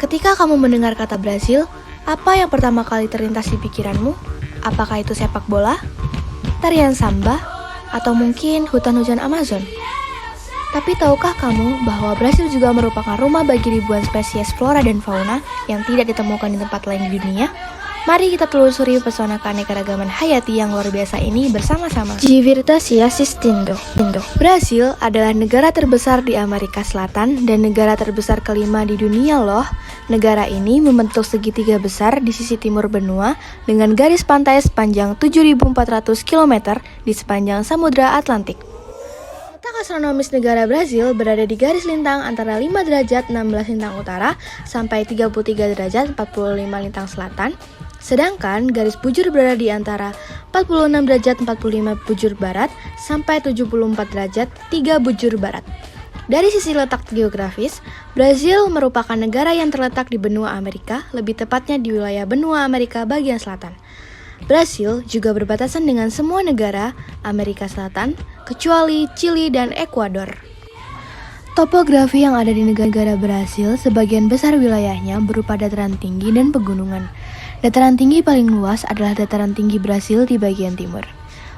Ketika kamu mendengar kata Brasil, apa yang pertama kali terlintas di pikiranmu? Apakah itu sepak bola, tarian samba, atau mungkin hutan hujan Amazon? Tapi tahukah kamu bahwa Brasil juga merupakan rumah bagi ribuan spesies flora dan fauna yang tidak ditemukan di tempat lain di dunia? Mari kita telusuri pesona keanekaragaman hayati yang luar biasa ini bersama-sama. Diversidade assistindo. Brasil adalah negara terbesar di Amerika Selatan dan negara terbesar kelima di dunia loh. Negara ini membentuk segitiga besar di sisi timur benua dengan garis pantai sepanjang 7.400 km di sepanjang Samudra Atlantik. Letak astronomis negara Brasil berada di garis lintang antara 5 derajat 16 lintang utara sampai 33 derajat 45 lintang selatan. Sedangkan garis bujur berada di antara 46 derajat 45 bujur barat sampai 74 derajat 3 bujur barat. Dari sisi letak geografis, Brasil merupakan negara yang terletak di benua Amerika, lebih tepatnya di wilayah benua Amerika bagian selatan. Brasil juga berbatasan dengan semua negara Amerika Selatan, kecuali Chili dan Ekuador. Topografi yang ada di negara Brasil, sebagian besar wilayahnya berupa dataran tinggi dan pegunungan. Dataran tinggi paling luas adalah dataran tinggi Brasil di bagian timur.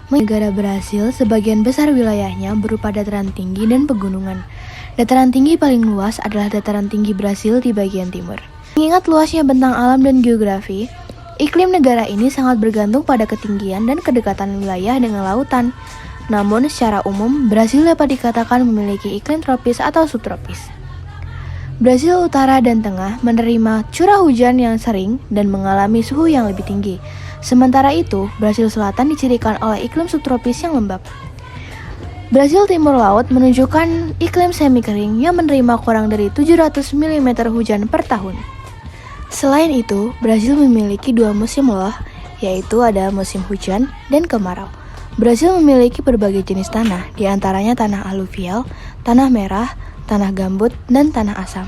Negara Brasil, sebagian besar wilayahnya berupa dataran tinggi dan pegunungan. Dataran tinggi paling luas adalah dataran tinggi Brasil di bagian timur. Mengingat luasnya bentang alam dan geografi, iklim negara ini sangat bergantung pada ketinggian dan kedekatan wilayah dengan lautan. Namun, secara umum, Brasil dapat dikatakan memiliki iklim tropis atau subtropis. Brasil Utara dan Tengah menerima curah hujan yang sering dan mengalami suhu yang lebih tinggi. Sementara itu, Brasil Selatan dicirikan oleh iklim subtropis yang lembab. Brasil Timur Laut menunjukkan iklim semi kering yang menerima kurang dari 700 mm hujan per tahun. Selain itu, Brasil memiliki dua musim loh, yaitu ada musim hujan dan kemarau. Brasil memiliki berbagai jenis tanah, di antaranya tanah aluvial, tanah merah, tanah gambut, dan tanah asam.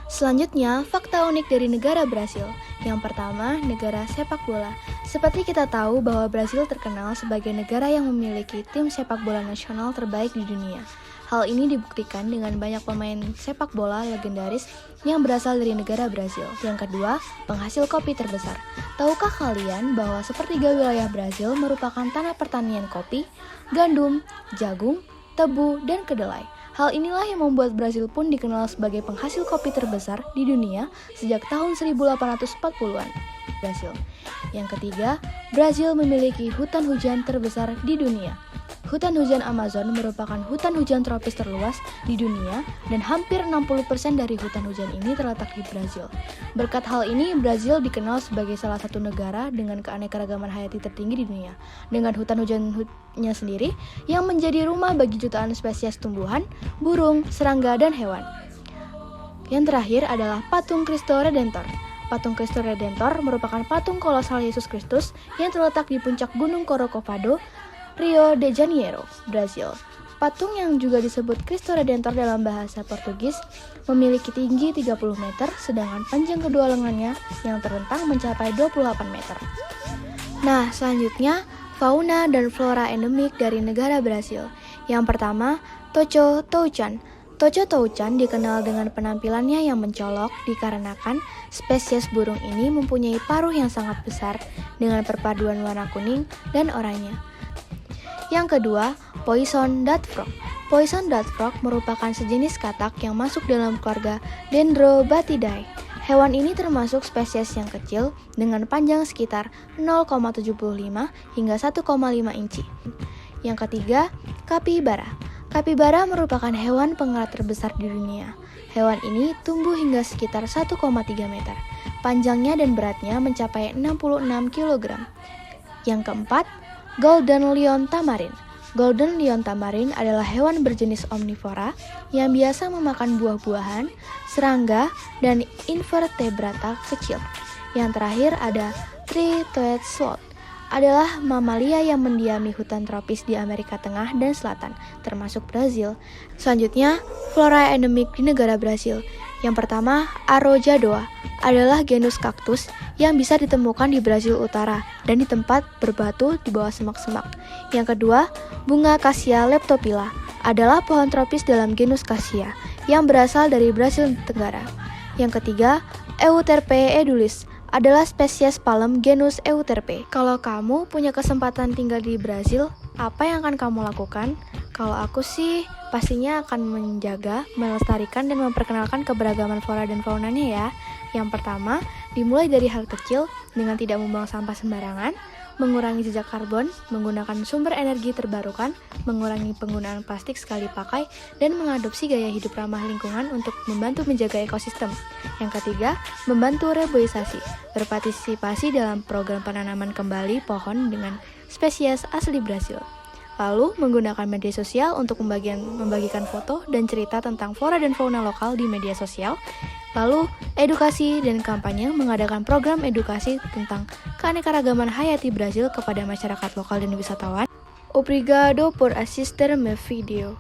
Selanjutnya, fakta unik dari negara Brasil. Yang pertama, negara sepak bola. Seperti kita tahu bahwa Brasil terkenal sebagai negara yang memiliki tim sepak bola nasional terbaik di dunia. Hal ini dibuktikan dengan banyak pemain sepak bola legendaris yang berasal dari negara Brasil. Yang kedua, penghasil kopi terbesar. Tahukah kalian bahwa sepertiga wilayah Brasil merupakan tanah pertanian kopi, gandum, jagung, tebu, dan kedelai. Hal inilah yang membuat Brasil pun dikenal sebagai penghasil kopi terbesar di dunia sejak tahun 1840-an. Brasil. Yang ketiga, Brasil memiliki hutan hujan terbesar di dunia. Hutan hujan Amazon merupakan hutan hujan tropis terluas di dunia dan hampir 60% dari hutan hujan ini terletak di Brasil. Berkat hal ini, Brasil dikenal sebagai salah satu negara dengan keanekaragaman hayati tertinggi di dunia, dengan hutan hujannya sendiri yang menjadi rumah bagi jutaan spesies tumbuhan, burung, serangga, dan hewan. Yang terakhir adalah patung Cristo Redentor. Patung Cristo Redentor merupakan patung kolosal Yesus Kristus yang terletak di puncak Gunung Corcovado, Rio de Janeiro, Brasil. Patung yang juga disebut Cristo Redentor dalam bahasa Portugis memiliki tinggi 30 meter, sedangkan panjang kedua lengannya yang terentang mencapai 28 meter. Nah, selanjutnya, fauna dan flora endemik dari negara Brasil. Yang pertama, Toco Toucan. Toco Toucan dikenal dengan penampilannya yang mencolok dikarenakan spesies burung ini mempunyai paruh yang sangat besar dengan perpaduan warna kuning dan oranye. Yang kedua, Poison Dart Frog. Poison Dart Frog merupakan sejenis katak yang masuk dalam keluarga Dendrobatidae. Hewan ini termasuk spesies yang kecil dengan panjang sekitar 0,75 hingga 1,5 inci. Yang ketiga, Capybara. Capybara merupakan hewan pengerat terbesar di dunia. Hewan ini tumbuh hingga sekitar 1,3 meter. Panjangnya dan beratnya mencapai 66 kg. Yang keempat, Golden Lion Tamarin. Golden Lion Tamarin adalah hewan berjenis omnivora yang biasa memakan buah-buahan, serangga, dan invertebrata kecil. Yang terakhir ada Three-toed Sloth. Adalah mamalia yang mendiami hutan tropis di Amerika Tengah dan Selatan, termasuk Brasil. Selanjutnya, flora endemik di negara Brasil. Yang pertama, Arrojadoa adalah genus kaktus yang bisa ditemukan di Brasil Utara dan di tempat berbatu di bawah semak-semak. Yang kedua, bunga Cassia leptophylla adalah pohon tropis dalam genus Cassia yang berasal dari Brasil Tenggara. Yang ketiga, Euterpe edulis adalah spesies palem genus Euterpe. Kalau kamu punya kesempatan tinggal di Brasil, apa yang akan kamu lakukan? Kalau aku sih pastinya akan menjaga, melestarikan, dan memperkenalkan keberagaman flora dan faunanya ya. Yang pertama, dimulai dari hal kecil dengan tidak membuang sampah sembarangan, mengurangi jejak karbon, menggunakan sumber energi terbarukan, mengurangi penggunaan plastik sekali pakai, dan mengadopsi gaya hidup ramah lingkungan untuk membantu menjaga ekosistem. Yang ketiga, membantu reboisasi, berpartisipasi dalam program penanaman kembali pohon dengan spesies asli Brasil. Lalu, menggunakan media sosial untuk membagikan foto dan cerita tentang flora dan fauna lokal di media sosial. Lalu, edukasi dan kampanye mengadakan program edukasi tentang keanekaragaman hayati Brasil kepada masyarakat lokal dan wisatawan. Obrigado por assistir meu video.